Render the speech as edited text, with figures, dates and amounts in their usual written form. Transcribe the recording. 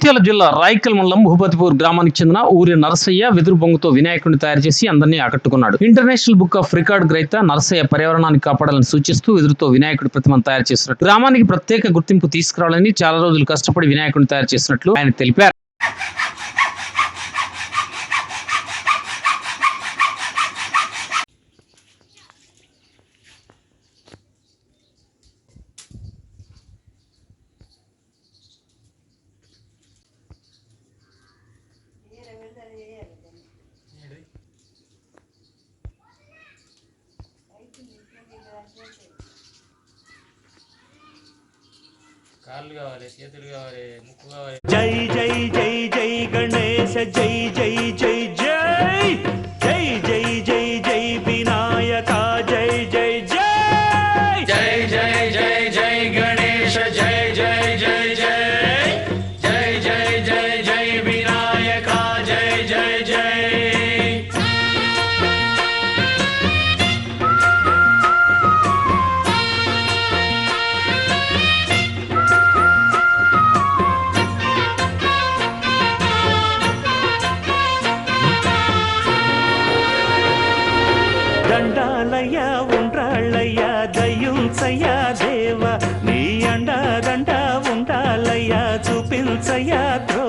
జగిత్యాల జిల్లా రాయికల్ మండలం భూపతిపూర్ గ్రామానికి చెందిన ఊరి నరసయ్య వెదురు బొంగుతో వినాయకుడిని తయారు చేసి అందరినీ ఆకట్టుకున్నాడు. ఇంటర్నేషనల్ బుక్ ఆఫ్ రికార్డ్ గ్రహీత నరసయ్య పర్యావరణాన్ని కాపాడాలని సూచిస్తూ వెదురుతో వినాయకుడి ప్రతిమను తయారు చేసినట్టు, గ్రామానికి ప్రత్యేక గుర్తింపు తీసుకురావాలని చాలా రోజులు కష్టపడి వినాయకుడిని తయారు చేసినట్లు ఆయన తెలిపారు. కాళ్ళు కావాలి, చేతులు కావాలి, ముక్కు కావాలి. జై జై జై జై గణేశ జై జై జై జై జై జై జై జై వినాయక జై జై జై జై జై జై జై గణేశ జై జై జై జై జై జై జై జై వినాయక జై జై జై. దండాలయ్య ఉండ్రాళ్ళయ్య దయ్యుంచయ్య దేవ నీ అండ దండ ఉండాలయ్య చూపించయ్య ద్రోవ